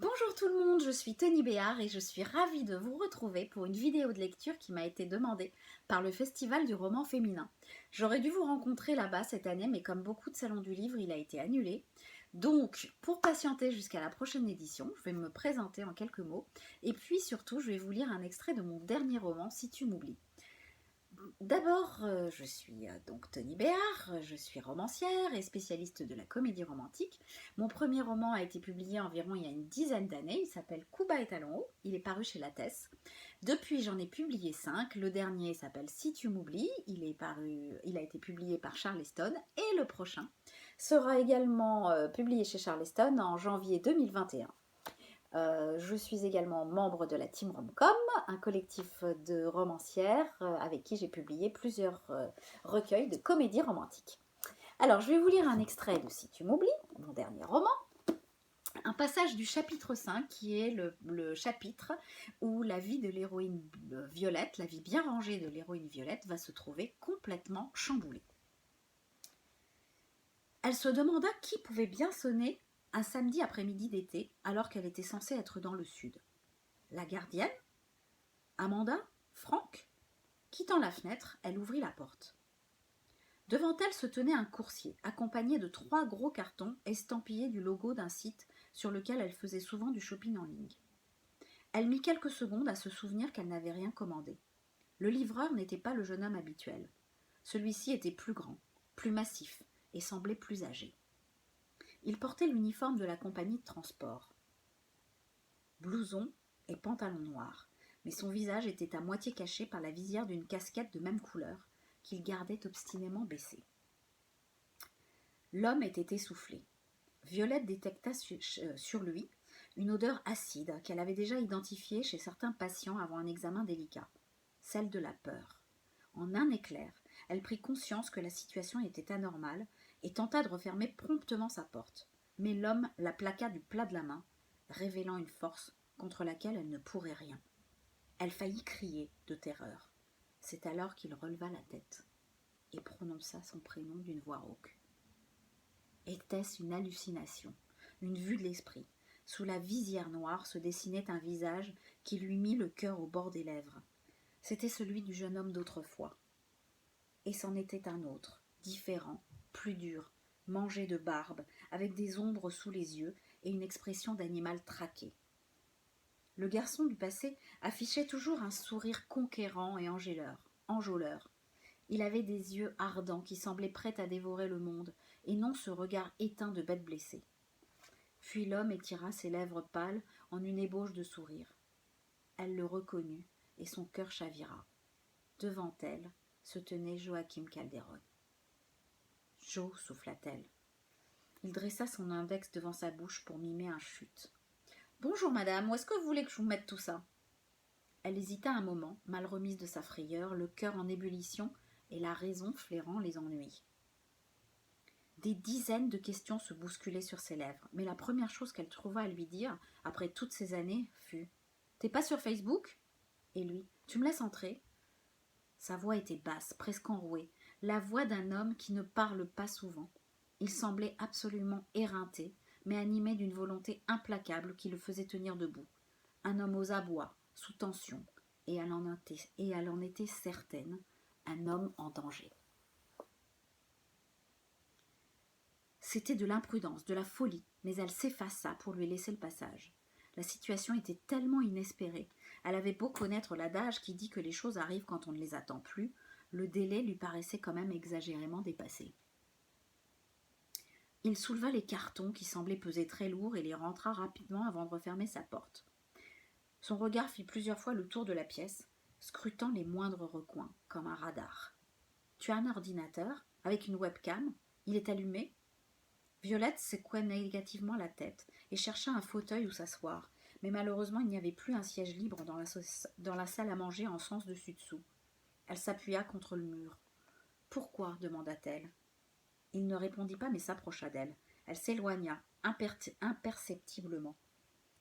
Bonjour tout le monde, je suis Tony Béard et je suis ravie de vous retrouver pour une vidéo de lecture qui m'a été demandée par le Festival du roman féminin. J'aurais dû vous rencontrer là-bas cette année, mais comme beaucoup de salons du livre, il a été annulé. Donc, pour patienter jusqu'à la prochaine édition, je vais me présenter en quelques mots et puis surtout, je vais vous lire un extrait de mon dernier roman, Si tu m'oublies. D'abord, je suis donc Tony Béard, je suis romancière et spécialiste de la comédie romantique. Mon premier roman a été publié environ il y a une dizaine d'années, il s'appelle Cuba et talons hauts, il est paru chez Lattès. Depuis, j'en ai publié 5, le dernier s'appelle Si tu m'oublies, il a été publié par Charleston et le prochain sera également publié chez Charleston en janvier 2021. Je suis également membre de la Team Romcom, un collectif de romancières avec qui j'ai publié plusieurs recueils de comédies romantiques. Alors, je vais vous lire un extrait de Si tu m'oublies, mon dernier roman, un passage du chapitre 5 qui est le chapitre où la vie de l'héroïne Violette, la vie bien rangée de l'héroïne Violette, va se trouver complètement chamboulée. Elle se demanda qui pouvait bien sonner un samedi après-midi d'été alors qu'elle était censée être dans le sud. La gardienne? Amanda? Franck? Quittant la fenêtre, elle ouvrit la porte. Devant elle se tenait un coursier, accompagné de 3 gros cartons estampillés du logo d'un site sur lequel elle faisait souvent du shopping en ligne. Elle mit quelques secondes à se souvenir qu'elle n'avait rien commandé. Le livreur n'était pas le jeune homme habituel. Celui-ci était plus grand, plus massif et semblait plus âgé. Il portait l'uniforme de la compagnie de transport. Blouson et pantalon noir, mais son visage était à moitié caché par la visière d'une casquette de même couleur qu'il gardait obstinément baissée. L'homme était essoufflé. Violette détecta sur lui une odeur acide qu'elle avait déjà identifiée chez certains patients avant un examen délicat, celle de la peur. En un éclair, elle prit conscience que la situation était anormale et tenta de refermer promptement sa porte. Mais l'homme la plaqua du plat de la main, révélant une force contre laquelle elle ne pourrait rien. Elle faillit crier de terreur. C'est alors qu'il releva la tête et prononça son prénom d'une voix rauque. Était-ce une hallucination, une vue de l'esprit? Sous la visière noire se dessinait un visage qui lui mit le cœur au bord des lèvres. C'était celui du jeune homme d'autrefois. Et c'en était un autre, différent, plus dur, mangé de barbe, avec des ombres sous les yeux et une expression d'animal traqué. Le garçon du passé affichait toujours un sourire conquérant et enjôleur. Il avait des yeux ardents qui semblaient prêts à dévorer le monde, et non ce regard éteint de bête blessée. Puis l'homme étira ses lèvres pâles en une ébauche de sourire. Elle le reconnut, et son cœur chavira. Devant elle se tenait Joachim Calderon. « Jo, souffla-t-elle. Il dressa son index devant sa bouche pour mimer un chut. « Bonjour madame, où est-ce que vous voulez que je vous mette tout ça ?» Elle hésita un moment, mal remise de sa frayeur, le cœur en ébullition et la raison flairant les ennuis. Des dizaines de questions se bousculaient sur ses lèvres, mais la première chose qu'elle trouva à lui dire, après toutes ces années, fut « T'es pas sur Facebook ?» Et lui « Tu me laisses entrer ?» Sa voix était basse, presque enrouée, la voix d'un homme qui ne parle pas souvent. Il semblait absolument éreinté, mais animé d'une volonté implacable qui le faisait tenir debout. Un homme aux abois, sous tension, et elle en était certaine, un homme en danger. C'était de l'imprudence, de la folie, mais elle s'effaça pour lui laisser le passage. La situation était tellement inespérée. Elle avait beau connaître l'adage qui dit que les choses arrivent quand on ne les attend plus, le délai lui paraissait quand même exagérément dépassé. Il souleva les cartons qui semblaient peser très lourd et les rentra rapidement avant de refermer sa porte. Son regard fit plusieurs fois le tour de la pièce, scrutant les moindres recoins, comme un radar. « Tu as un ordinateur, avec une webcam? Il est allumé ?» Violette secouait négativement la tête et chercha un fauteuil où s'asseoir, mais malheureusement il n'y avait plus un siège libre dans la salle à manger en sens dessus-dessous. Elle s'appuya contre le mur. « Pourquoi ?» demanda-t-elle. Il ne répondit pas mais s'approcha d'elle. Elle s'éloigna, imperceptiblement.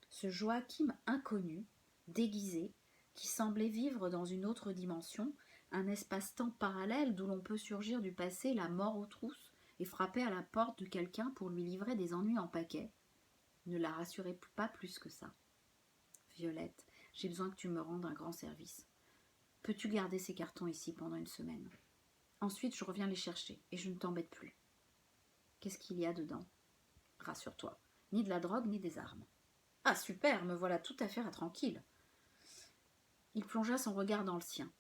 Ce Joachim inconnu, déguisé, qui semblait vivre dans une autre dimension, un espace-temps parallèle d'où l'on peut surgir du passé, la mort aux trousses, et frapper à la porte de quelqu'un pour lui livrer des ennuis en paquet. ne la rassurait pas plus que ça. « Violette, j'ai besoin que tu me rendes un grand service. Peux-tu garder ces cartons ici pendant une semaine? Ensuite, je reviens les chercher et je ne t'embête plus. » « Qu'est-ce qu'il y a dedans? » ?»« Rassure-toi, ni de la drogue ni des armes. »« Ah super, me voilà tout à fait tranquille. » Il plongea son regard dans le sien.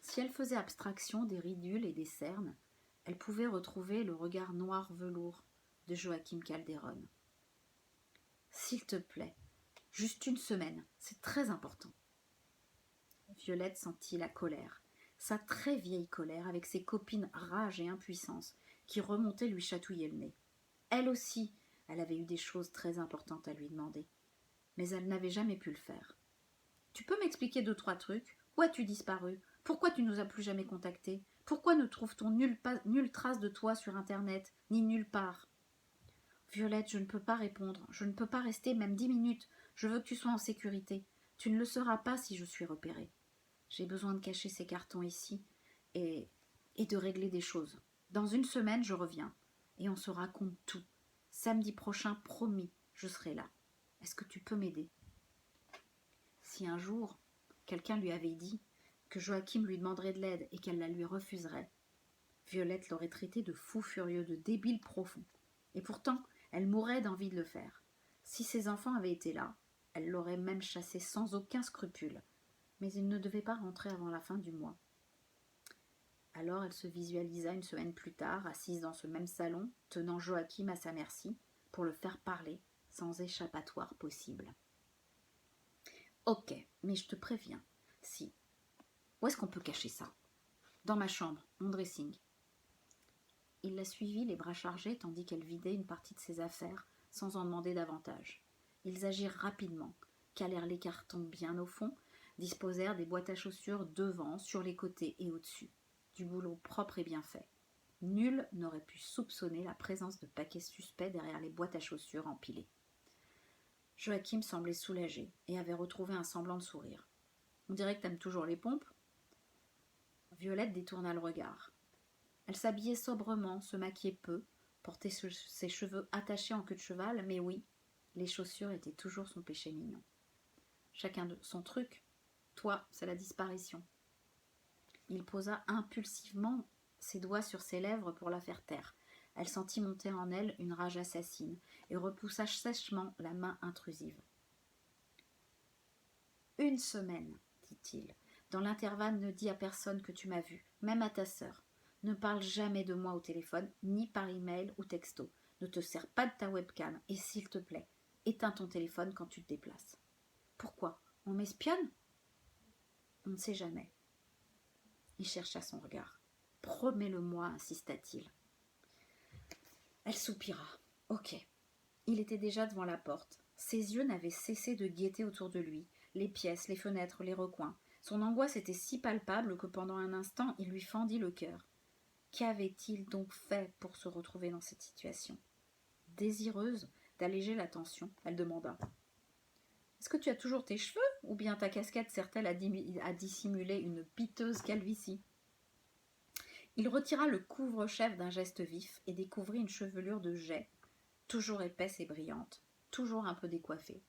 Si elle faisait abstraction des ridules et des cernes, elle pouvait retrouver le regard noir velours de Joachim Calderon. « S'il te plaît, juste une semaine, c'est très important. » Violette sentit la colère, sa très vieille colère, avec ses copines rage et impuissance, qui remontaient lui chatouiller le nez. Elle aussi, elle avait eu des choses très importantes à lui demander, mais elle n'avait jamais pu le faire. « Tu peux m'expliquer 2-3 trucs? Où as-tu disparu? Pourquoi tu nous as plus jamais contactés? Pourquoi ne trouve-t-on nulle trace de toi sur Internet, ni nulle part? » « Violette, je ne peux pas répondre. Je ne peux pas rester même 10 minutes. Je veux que tu sois en sécurité. Tu ne le seras pas si je suis repérée. J'ai besoin de cacher ces cartons ici et de régler des choses. Dans une semaine, je reviens et on se raconte tout. Samedi prochain, promis, je serai là. Est-ce que tu peux m'aider? » Si un jour, quelqu'un lui avait dit que Joachim lui demanderait de l'aide et qu'elle la lui refuserait, Violette l'aurait traité de fou furieux, de débile profond. Et pourtant, elle mourait d'envie de le faire. Si ses enfants avaient été là, elle l'aurait même chassé sans aucun scrupule. Mais il ne devait pas rentrer avant la fin du mois. Alors elle se visualisa une semaine plus tard, assise dans ce même salon, tenant Joachim à sa merci, pour le faire parler, sans échappatoire possible. « Ok, mais je te préviens, si. Où est-ce qu'on peut cacher ça? »« Dans ma chambre, mon dressing. » Il la suivit, les bras chargés, tandis qu'elle vidait une partie de ses affaires, sans en demander davantage. Ils agirent rapidement, calèrent les cartons bien au fond, disposèrent des boîtes à chaussures devant, sur les côtés et au-dessus. Du boulot propre et bien fait. Nul n'aurait pu soupçonner la présence de paquets suspects derrière les boîtes à chaussures empilées. Joachim semblait soulagé et avait retrouvé un semblant de sourire. « On dirait que t'aimes toujours les pompes ?» Violette détourna le regard. Elle s'habillait sobrement, se maquillait peu, portait ses cheveux attachés en queue de cheval, mais oui, les chaussures étaient toujours son péché mignon. Chacun de son truc. Toi, c'est la disparition. Il posa impulsivement ses doigts sur ses lèvres pour la faire taire. Elle sentit monter en elle une rage assassine et repoussa sèchement la main intrusive. « Une semaine, dit-il. Dans l'intervalle, ne dis à personne que tu m'as vu, même à ta sœur. Ne parle jamais de moi au téléphone, ni par email ou texto. Ne te sers pas de ta webcam et s'il te plaît, éteins ton téléphone quand tu te déplaces. »« Pourquoi? On m'espionne ?»« On ne sait jamais. » Il chercha son regard. « Promets-le-moi, insista-t-il. » Elle soupira. « Ok. » Il était déjà devant la porte. Ses yeux n'avaient cessé de guetter autour de lui, les pièces, les fenêtres, les recoins. Son angoisse était si palpable que pendant un instant, il lui fendit le cœur. Qu'avait-il donc fait pour se retrouver dans cette situation? Désireuse d'alléger la tension, elle demanda. « Est-ce que tu as toujours tes cheveux, ou bien ta casquette sert-elle à dissimuler une piteuse calvitie ?» Il retira le couvre-chef d'un geste vif et découvrit une chevelure de jais, toujours épaisse et brillante, toujours un peu décoiffée.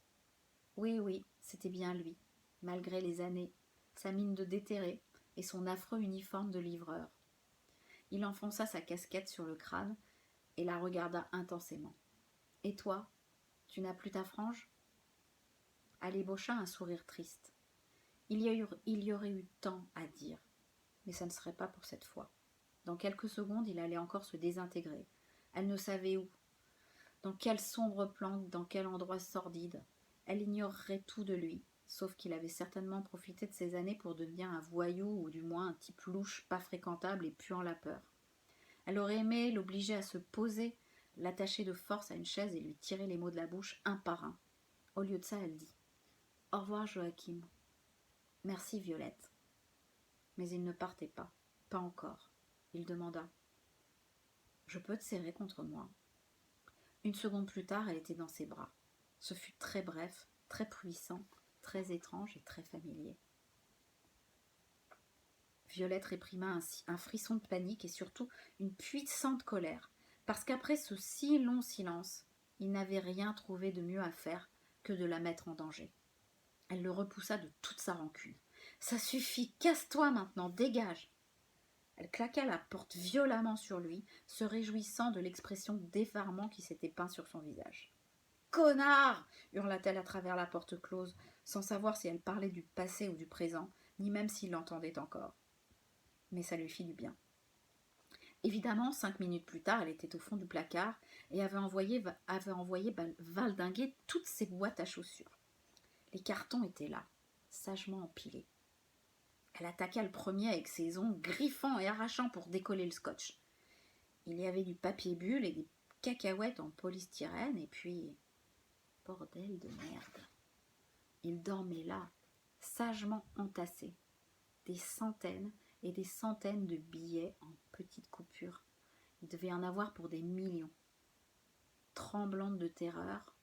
Oui, c'était bien lui, malgré les années, sa mine de déterré et son affreux uniforme de livreur. Il enfonça sa casquette sur le crâne et la regarda intensément. « Et toi, tu n'as plus ta frange ?» Elle ébaucha un sourire triste. Il y aurait eu tant à dire, mais ça ne serait pas pour cette fois. Dans quelques secondes, il allait encore se désintégrer. Elle ne savait où, dans quelle sombre planque, dans quel endroit sordide. Elle ignorerait tout de lui, sauf qu'il avait certainement profité de ces années pour devenir un voyou ou du moins un type louche, pas fréquentable et puant la peur. Elle aurait aimé l'obliger à se poser, l'attacher de force à une chaise et lui tirer les mots de la bouche un par un. Au lieu de ça, elle dit « Au revoir, Joachim. Merci, Violette. » Mais il ne partait pas. Pas encore. Il demanda « Je peux te serrer contre moi ?» Une seconde plus tard, elle était dans ses bras. Ce fut très bref, très puissant, très étrange et très familier. Violette réprima un frisson de panique et surtout une puissante colère, parce qu'après ce si long silence, Il n'avait rien trouvé de mieux à faire que de la mettre en danger. Elle le repoussa de toute sa rancune. « Ça suffit, casse-toi maintenant, dégage !» Elle claqua la porte violemment sur lui, se réjouissant de l'expression d'effarement qui s'était peinte sur son visage. « Connard !» hurla-t-elle à travers la porte close, sans savoir si elle parlait du passé ou du présent, ni même s'il l'entendait encore. Mais ça lui fit du bien. Évidemment, 5 minutes plus tard, elle était au fond du placard et avait envoyé valdinguer toutes ses boîtes à chaussures. Les cartons étaient là, sagement empilés. Elle attaqua le premier avec ses ongles griffant et arrachant pour décoller le scotch. Il y avait du papier bulle et des cacahuètes en polystyrène, et puis... bordel de merde. Il dormait là, sagement entassé. Des centaines et des centaines de billets en petites coupures. Il devait en avoir pour des millions. Tremblante de terreur,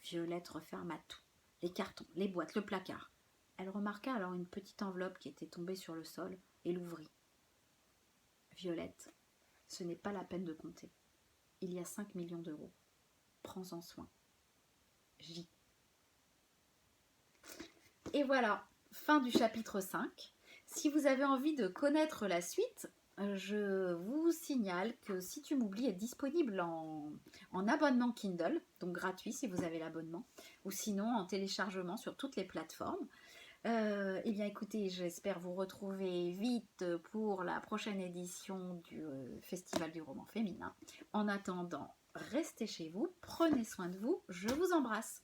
Violette referma tout. Les cartons, les boîtes, le placard. Elle remarqua alors une petite enveloppe qui était tombée sur le sol et l'ouvrit. « Violette, ce n'est pas la peine de compter. Il y a 5 millions d'euros. Prends-en soin. J. » Et voilà, fin du chapitre 5. Si vous avez envie de connaître la suite, je vous signale que Si tu m'oublies est disponible en abonnement Kindle, donc gratuit si vous avez l'abonnement, ou sinon en téléchargement sur toutes les plateformes. Eh bien écoutez, j'espère vous retrouver vite pour la prochaine édition du Festival du roman féminin. En attendant, restez chez vous, prenez soin de vous, je vous embrasse.